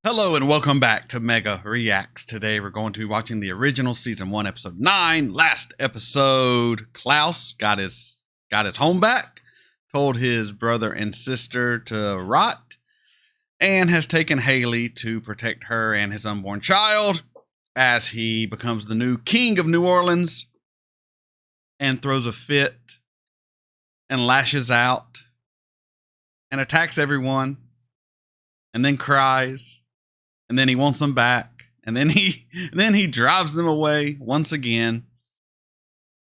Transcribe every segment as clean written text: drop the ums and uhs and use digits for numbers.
Hello and welcome back to Mega Reacts. Today we're going to be watching the original season 1 episode 9. Last episode, Klaus got his home back, told his brother and sister to rot, and has taken Haley to protect her and his unborn child as he becomes the new king of New Orleans and throws a fit and lashes out and attacks everyone and then cries. And then he wants them back. And then he drives them away once again.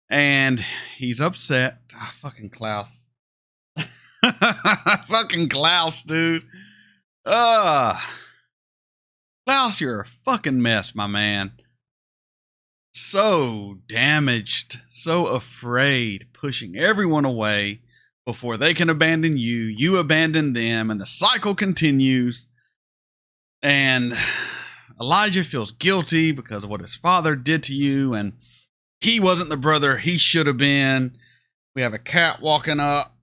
And he's upset. Oh, fucking Klaus. Fucking Klaus, dude. Klaus, you're a fucking mess, my man. So damaged, so afraid, pushing everyone away before they can abandon you. You abandon them, and the cycle continues. And Elijah feels guilty because of what his father did to you, and he wasn't the brother he should have been. We have a cat walking up,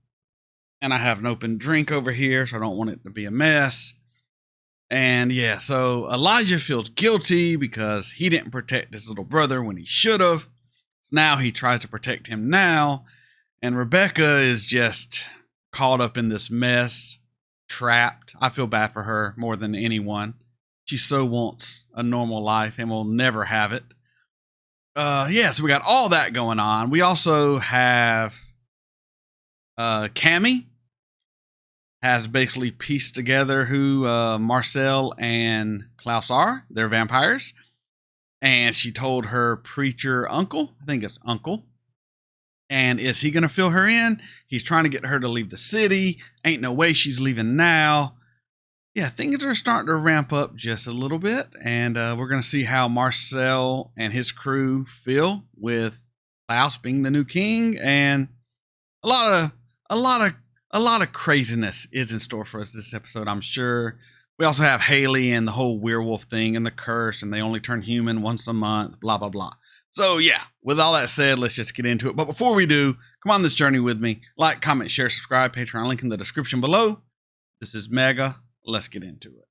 and I have an open drink over here, so I don't want it to be a mess. And yeah, so Elijah feels guilty because he didn't protect his little brother when he should have. Now he tries to protect him now, and Rebecca is just caught up in this mess. Trapped. I feel bad for her more than anyone. She so wants a normal life and will never have it. Yeah, so we got all that going on. We also have Cami has basically pieced together who Marcel and Klaus are. They're vampires. And she told her preacher uncle, I think it's uncle. And is he going to fill her in? He's trying to get her to leave the city. Ain't no way she's leaving now. Yeah, things are starting to ramp up just a little bit. And we're going to see how Marcel and his crew feel with Klaus being the new king. And a lot of craziness is in store for us this episode, I'm sure. We also have Haley and the whole werewolf thing and the curse. And they only turn human once a month, blah, blah, blah. So yeah, with all that said, let's just get into it. But before we do, come on this journey with me. Like, comment, share, subscribe, Patreon link in the description below. This is Mega. Let's get into it.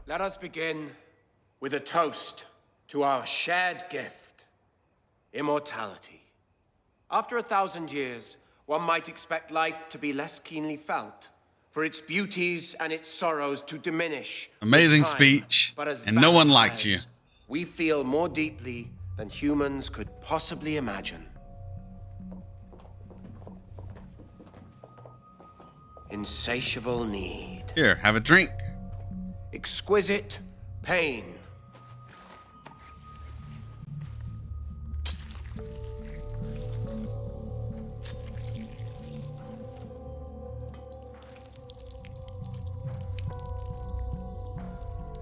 Let us begin with a toast to our shared gift, immortality. After 1,000 years, one might expect life to be less keenly felt, for its beauties and its sorrows to diminish. Amazing speech, and no one liked you. We feel more deeply than humans could possibly imagine. Insatiable need. Here, have a drink. Exquisite pain.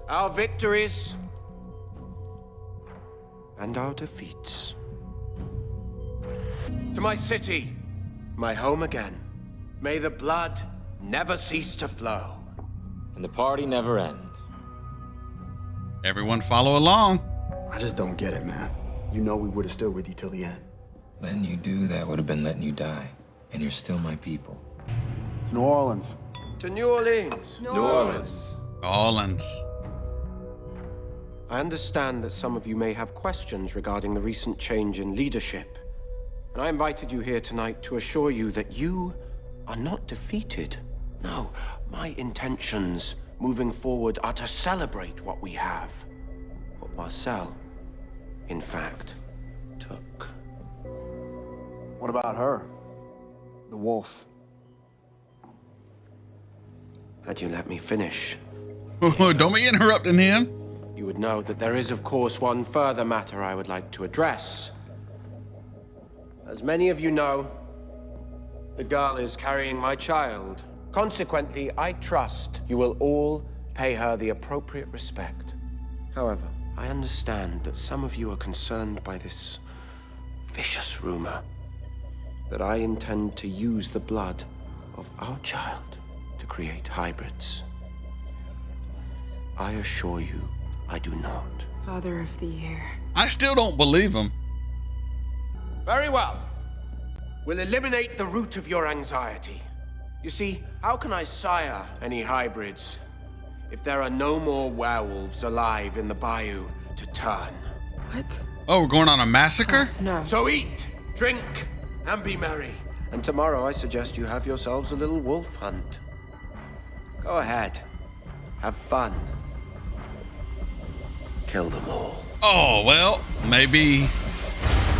Our victories and our defeats. To my city, my home again. May the blood never cease to flow. And the party never end. Everyone follow along. I just don't get it, man. You know we would have stood with you till the end. Letting you do that would have been letting you die. And you're still my people. It's New Orleans. To New Orleans. New Orleans. Orleans. I understand that some of you may have questions regarding the recent change in leadership. And I invited you here tonight to assure you that you are not defeated. No, my intentions moving forward are to celebrate what we have. What Marcel, in fact, took. What about her? The wolf. Had you let me finish, Don't be interrupting him. you would know that there is, of course, one further matter I would like to address. As many of you know, the girl is carrying my child. Consequently, I trust you will all pay her the appropriate respect. However, I understand that some of you are concerned by this vicious rumor that I intend to use the blood of our child to create hybrids. I assure you, I do not. Father of the Year. I still don't believe him. Very well. will eliminate the root of your anxiety. You see, how can I sire any hybrids if there are no more werewolves alive in the bayou to turn? What? Oh, we're going on a massacre? Klaus, no. So eat, drink, and be merry. And tomorrow I suggest you have yourselves a little wolf hunt. Go ahead. Have fun. Kill them all. Oh, well, maybe.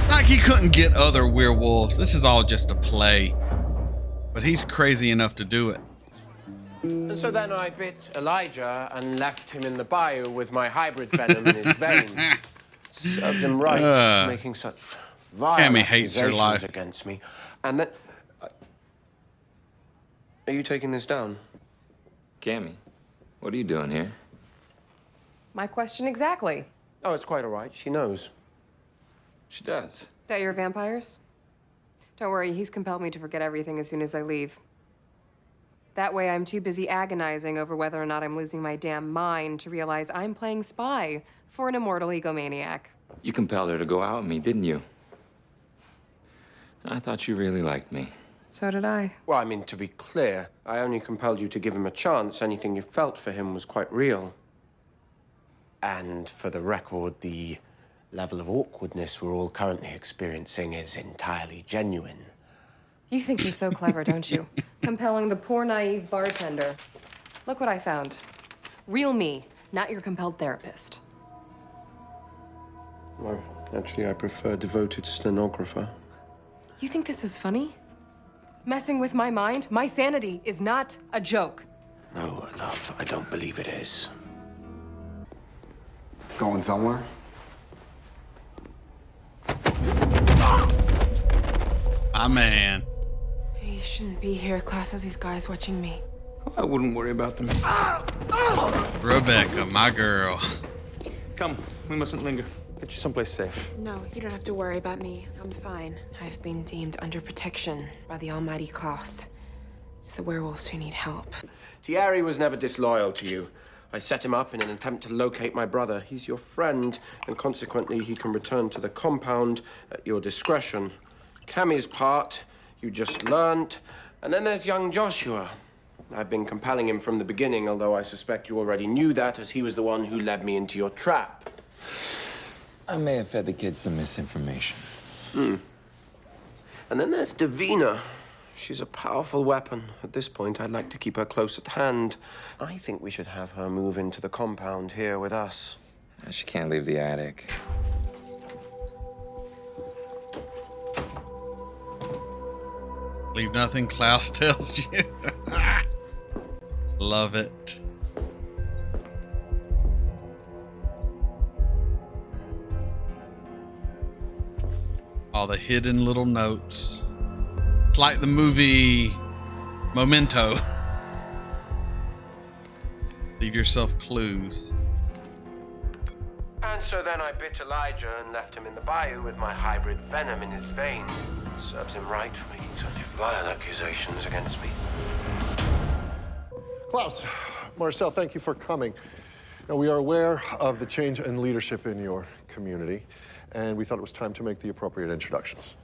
Like he couldn't get other werewolves. This is all just a play. But he's crazy enough to do it. And so then I bit Elijah and left him in the bayou with my hybrid venom in his veins. Served him right for making such violent Cami hates her life. accusations against me. And then... Are you taking this down? Cami, what are you doing here? My question exactly. Oh, it's quite all right. She knows. She does. That you're vampires? Don't worry, he's compelled me to forget everything as soon as I leave. That way I'm too busy agonizing over whether or not I'm losing my damn mind to realize I'm playing spy for an immortal egomaniac. You compelled her to go out with me, didn't you? I thought you really liked me. So did I. Well, I mean, to be clear, I only compelled you to give him a chance. Anything you felt for him was quite real. And for the record, the level of awkwardness we're all currently experiencing is entirely genuine. You think you're so clever, don't you? Compelling the poor, naive bartender. Look what I found. Real me, not your compelled therapist. Well, actually, I prefer devoted stenographer. You think this is funny? Messing with my mind? My sanity is not a joke. No, love, I don't believe it is. Going somewhere? My man. You shouldn't be here. Klaus has these guys watching me. I wouldn't worry about them. Rebecca, my girl. Come, we mustn't linger. Get you someplace safe. No, you don't have to worry about me. I'm fine. I've been deemed under protection by the almighty Klaus. It's the werewolves who need help. Thierry was never disloyal to you. I set him up in an attempt to locate my brother. He's your friend, and consequently, he can return to the compound at your discretion. Cami's part, you just learned. And then there's young Joshua. I've been compelling him from the beginning, although I suspect you already knew that, as he was the one who led me into your trap. I may have fed the kids some misinformation. And then there's Davina. She's a powerful weapon. At this point, I'd like to keep her close at hand. I think we should have her move into the compound here with us. She can't leave the attic. Leave nothing, Klaus tells you. Love it. All the hidden little notes. It's like the movie Memento. Leave yourself clues. And so then I bit Elijah and left him in the bayou with my hybrid venom in his veins. Serves him right for making such vile accusations against me. Klaus, Marcel, thank you for coming. Now, we are aware of the change in leadership in your community, and we thought it was time to make the appropriate introductions.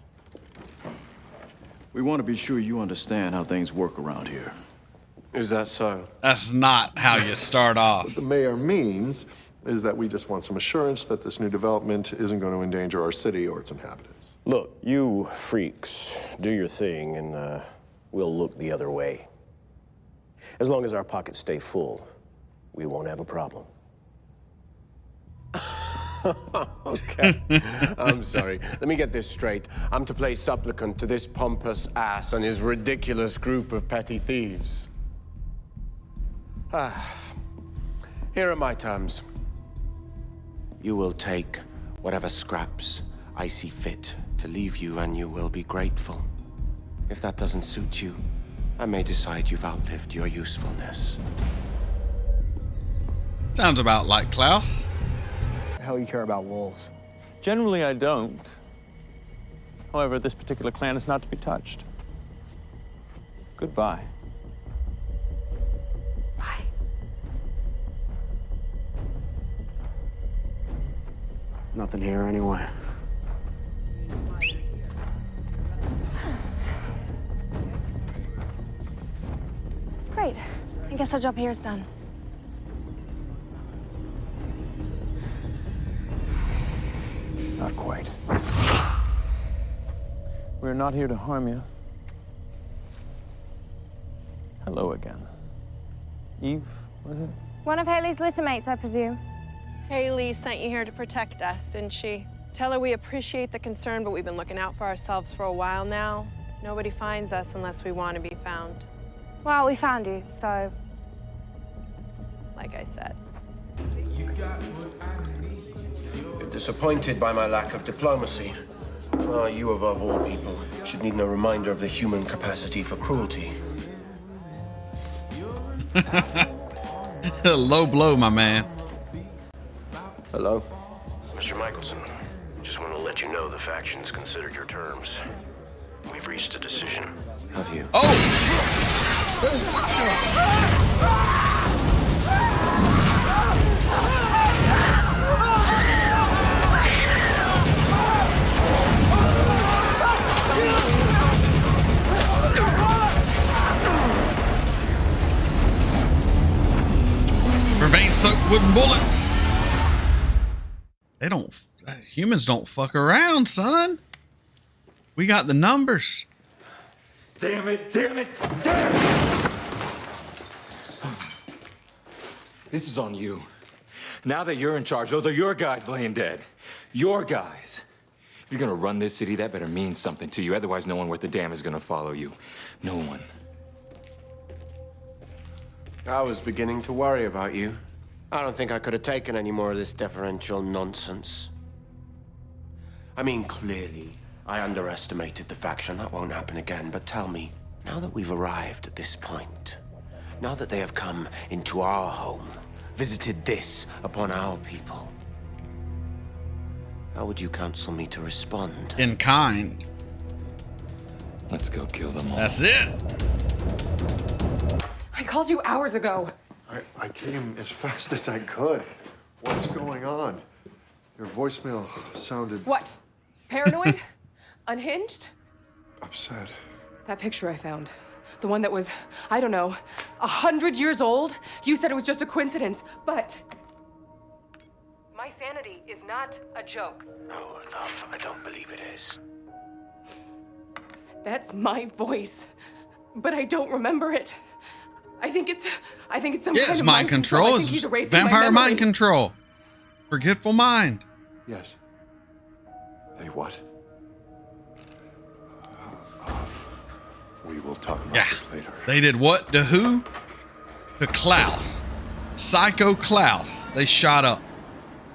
We want to be sure you understand how things work around here. Is that so? That's not how you start off. What the mayor means is that we just want some assurance that this new development isn't going to endanger our city or its inhabitants. Look, you freaks, do your thing, and we'll look the other way. As long as our pockets stay full, we won't have a problem. Okay. I'm sorry. Let me get this straight. I'm to play supplicant to this pompous ass and his ridiculous group of petty thieves. Here are my terms. You will take whatever scraps I see fit to leave you, and you will be grateful. If that doesn't suit you, I may decide you've outlived your usefulness. Sounds about like Klaus. Hell, you care about wolves. Generally, I don't. However, this particular clan is not to be touched. Goodbye. Bye. Nothing here anyway. I guess our job here is done. Not quite. We're not here to harm you. Hello again. Eve, was it? One of Haley's littermates, I presume. Haley sent you here to protect us, didn't she? Tell her we appreciate the concern, but we've been looking out for ourselves for a while now. Nobody finds us unless we want to be found. Well, we found you, so... Like I said. You're disappointed by my lack of diplomacy. Ah, you, above all people, should need no reminder of the human capacity for cruelty. Low blow, my man. Hello? Mr. Michelson, just want to let you know the factions considered your terms. We've reached a decision. Have you? Prevent soaked wooden bullets. They don't. Humans don't fuck around, son. We got the numbers. Damn it, damn it, damn it! This is on you. Now that you're in charge, those are your guys laying dead. Your guys. If you're gonna run this city, that better mean something to you. Otherwise, no one worth a damn is gonna follow you. No one. I was beginning to worry about you. I don't think I could have taken any more of this deferential nonsense. I mean, clearly, I underestimated the faction. That won't happen again. But tell me, now that we've arrived at this point, now that they have come into our home, visited this upon our people, how would you counsel me to respond? In kind. Let's go kill them all. That's it. I called you hours ago. I came as fast as I could. What's going on? Your voicemail sounded... What? Paranoid? Unhinged? upset. That picture I found. The one that was, I don't know, 100 years old? You said it was just a coincidence, but... my sanity is not a joke. No, love, I don't believe it is. That's my voice, but I don't remember it. I think it's some kind it's of mind control. I think It's he's erasing my vampire memory. mind control. Forgetful mind. Yes. They what? We will talk about this later. They did what? To who? To Klaus. Psycho Klaus. They shot up.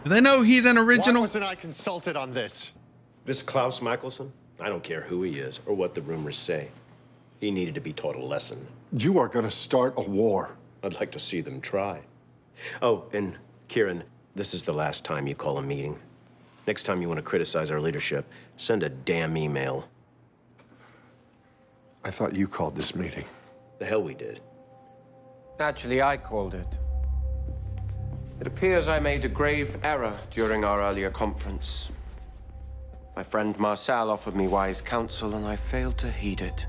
Do they know he's an original? Why wasn't I consulted on this? This Klaus Michelson, I don't care who he is or what the rumors say. He needed to be taught a lesson. You are going to start a war. I'd like to see them try. Oh, and Kieran, this is the last time you call a meeting. Next time you want to criticize our leadership, send a damn email. I thought you called this meeting. The hell we did. Actually, I called it. It appears I made a grave error during our earlier conference. My friend Marcel offered me wise counsel, and I failed to heed it.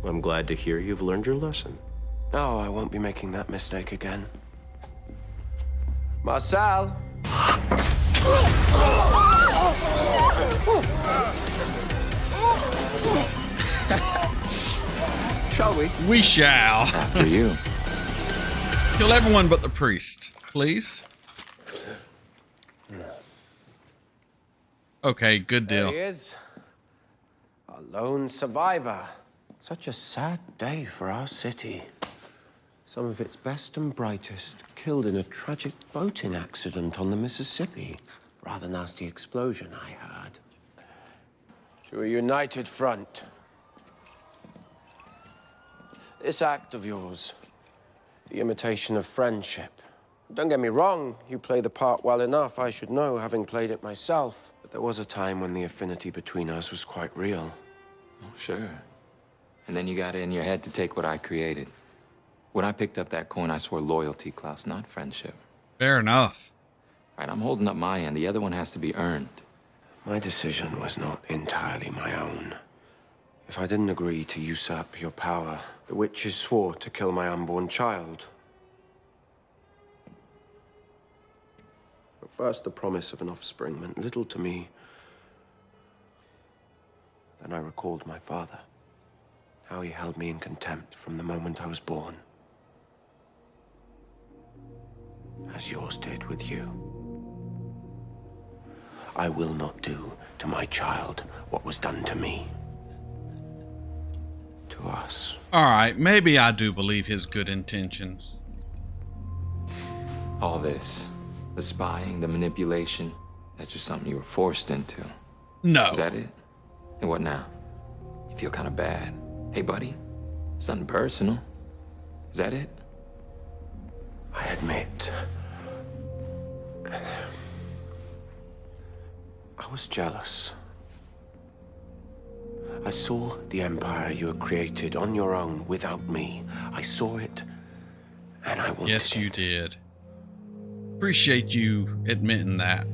I'm glad to hear you've learned your lesson. Oh, I won't be making that mistake again. Marcel! Shall we? We shall. After you. Kill everyone but the priest, please. Okay, good deal. There he is. A lone survivor. Such a sad day for our city. Some of its best and brightest killed in a tragic boating accident on the Mississippi. Rather nasty explosion, I heard. To a united front. This act of yours, the imitation of friendship. Don't get me wrong, you play the part well enough, I should know, having played it myself. But there was a time when the affinity between us was quite real. Oh, sure. And then you got it in your head to take what I created. When I picked up that coin, I swore loyalty, Klaus, not friendship. Fair enough. All right, I'm holding up my end. The other one has to be earned. My decision was not entirely my own. If I didn't agree to usurp your power, The witches swore to kill my unborn child. At first, the promise of an offspring meant little to me. Then I recalled my father, how he held me in contempt from the moment I was born. As yours did with you. I will not do to my child what was done to me. To us. All right, maybe I do believe his good intentions. All this, the spying, the manipulation, that's just something you were forced into. No. Is that it? And what now? You feel kind of bad. Hey, buddy, it's nothing personal. Is that it? I admit, I was jealous. I saw the empire you had created on your own without me. I saw it, and I wanted Yes, you did. Appreciate you admitting that.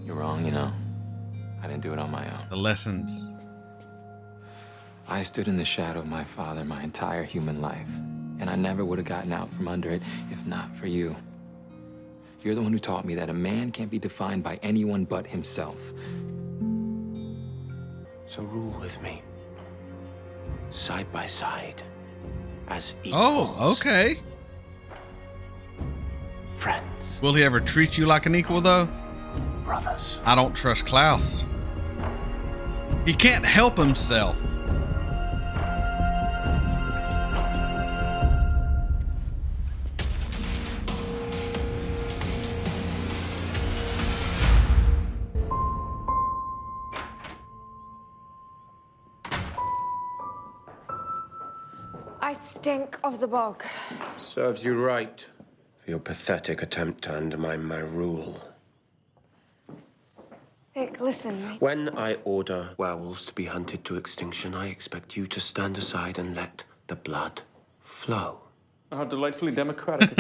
You're wrong, you know. I didn't do it on my own. The lessons. I stood in the shadow of my father my entire human life, and I never would have gotten out from under it if not for you. You're the one who taught me that a man can't be defined by anyone but himself. So rule with me, side by side, as equals. Oh, okay. Friends. Will he ever treat you like an equal, though? Brothers. I don't trust Klaus. He can't help himself. I stink of the bog. Serves you right for your pathetic attempt to undermine my rule. Vic, listen. When I order werewolves to be hunted to extinction, I expect you to stand aside and let the blood flow. How delightfully democratic.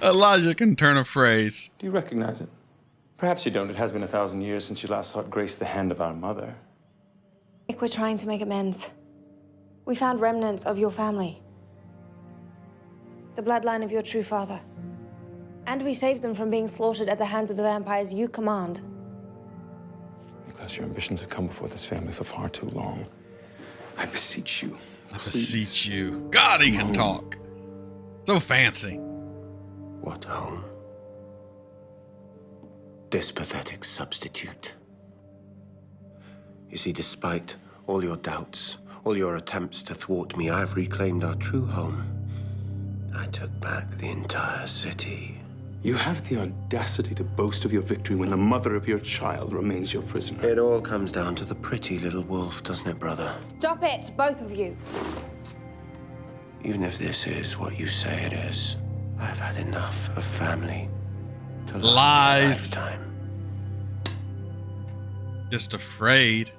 Elijah can turn a phrase. Do you recognize it? Perhaps you don't. It has been 1,000 years since you last saw it grace the hand of our mother. Vic, we're trying to make amends. We found remnants of your family. The bloodline of your true father. And we saved them from being slaughtered at the hands of the vampires you command. Klaus, your ambitions have come before this family for far too long. I beseech you. I beseech you. God, he can talk. So fancy. What home? This pathetic substitute. You see, despite all your doubts, all your attempts to thwart me, I've reclaimed our true home. I took back the entire city. You have the audacity to boast of your victory when the mother of your child remains your prisoner. It all comes down to the pretty little wolf, doesn't it, brother? Stop it, both of you. Even if this is what you say it is, I've had enough of family to last a lifetime. Just afraid.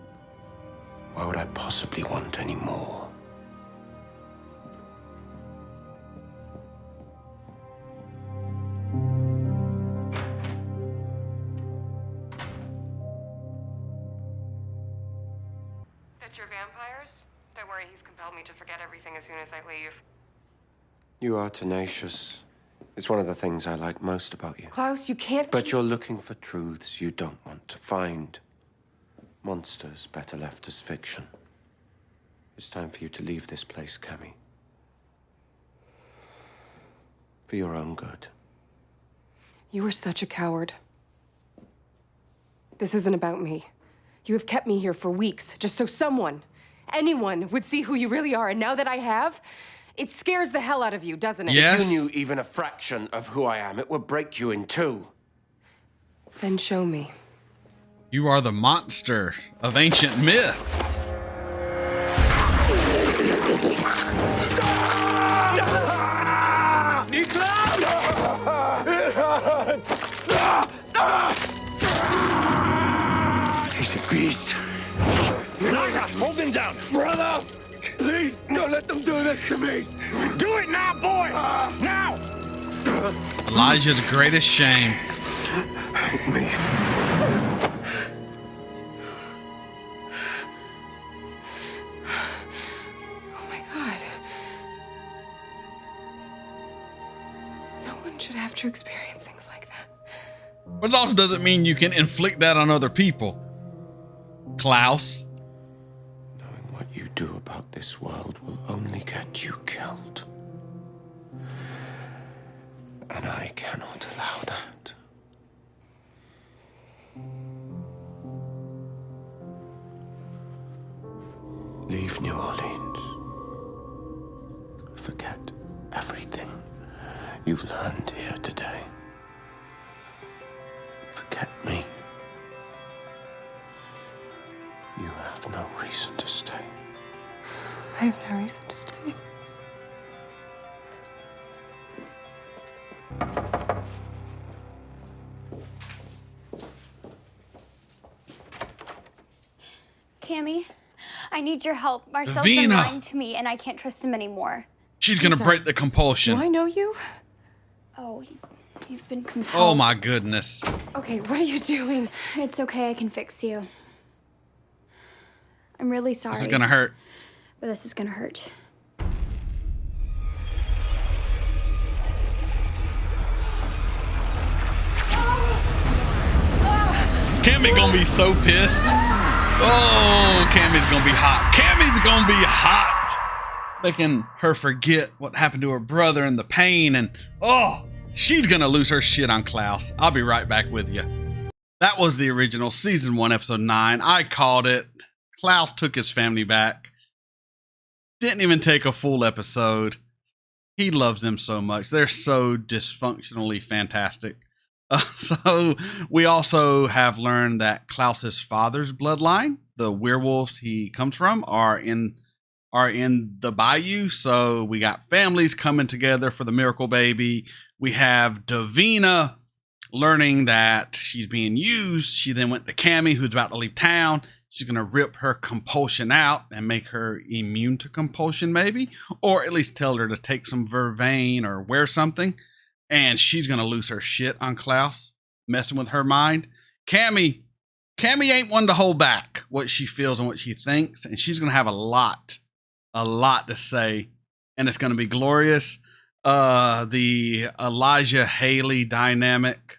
Why would I possibly want any more? That you're vampires? Don't worry, he's compelled me to forget everything as soon as I leave. You are tenacious. It's one of the things I like most about you. Klaus, you can't But you're looking for truths you don't want to find. Monsters better left as fiction. It's time for you to leave this place, Cami. For your own good. You are such a coward. This isn't about me. You have kept me here for weeks, just so someone, anyone, would see who you really are. And now that I have, it scares the hell out of you, doesn't it? Yes. If you knew even a fraction of who I am, it would break you in two. Then show me. You are the monster of ancient myth. He's a beast. Naja, hold him down. Brother, please don't let them do this to me. Do it now, boy. Now. Elijah's greatest shame. Help me. one should have to experience things like that. But it also doesn't mean you can inflict that on other people. Klaus. Knowing what you do about this world will only get you killed. And I cannot allow that. Leave New Orleans. Forget everything you've learned here today. Forget me. You have no reason to stay. I have no reason to stay. Cami, I need your help. Marcel's been lying to me, and I can't trust him anymore. She's gonna break the compulsion. Do I know you? Oh, you've been compelled. Oh my goodness. Okay, what are you doing? It's okay, I can fix you. I'm really sorry. This is gonna hurt. But this is gonna hurt. Cami gonna be so pissed. Oh, Cami's gonna be hot. Cami's gonna be hot. Making her forget what happened to her brother and the pain, and oh, she's gonna lose her shit on Klaus. I'll be right back with you. That was the original season 1, episode 9. I called it. Klaus took his family back. Didn't even take a full episode. He loves them so much. They're so dysfunctionally fantastic. So we also have learned that Klaus's father's bloodline, the werewolves he comes from, are in the bayou. So we got families coming together for the miracle baby. We have Davina learning that she's being used. She then went to Cami, who's about to leave town. She's going to rip her compulsion out and make her immune to compulsion, maybe, or at least tell her to take some vervain or wear something. And she's going to lose her shit on Klaus, messing with her mind. Cami ain't one to hold back what she feels and what she thinks. And she's going to have a lot to say. And it's going to be glorious. The Elijah Haley dynamic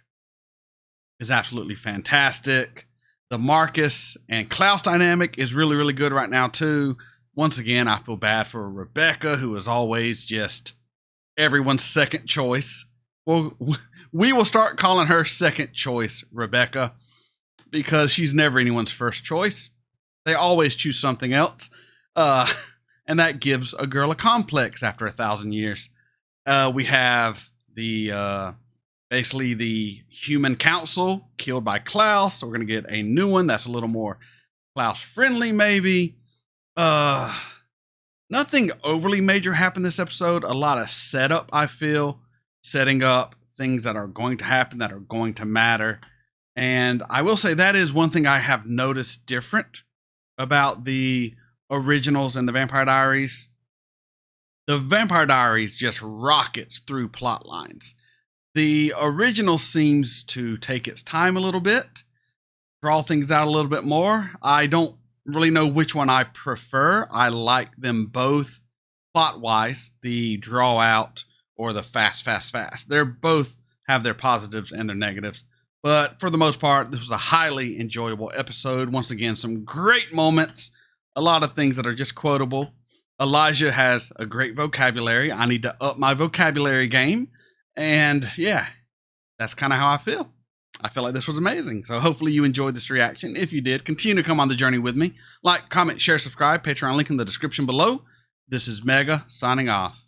is absolutely fantastic. The Marcus and Klaus dynamic is really, really good right now, too. Once again, I feel bad for Rebecca, who is always just everyone's second choice. Well, we will start calling her second choice Rebecca, because she's never anyone's first choice. They always choose something else. And that gives a girl a complex after 1,000 years. We have the basically the human council killed by Klaus. So we're going to get a new one that's a little more Klaus friendly, maybe. Nothing overly major happened this episode. A lot of setup, I feel. Setting up things that are going to happen, that are going to matter. And I will say that is one thing I have noticed different about the originals and the Vampire Diaries. The Vampire Diaries just rockets through plot lines. The original seems to take its time a little bit, draw things out a little bit more. I don't really know which one I prefer. I like them both plot-wise, the draw out or the fast. They're both have their positives and their negatives. But for the most part, this was a highly enjoyable episode. Once again, some great moments, a lot of things that are just quotable. Elijah has a great vocabulary. I need to up my vocabulary game. And yeah, that's kind of how I feel. I feel like this was amazing. So hopefully you enjoyed this reaction. If you did, continue to come on the journey with me. Like, comment, share, subscribe. Patreon link in the description below. This is Mega signing off.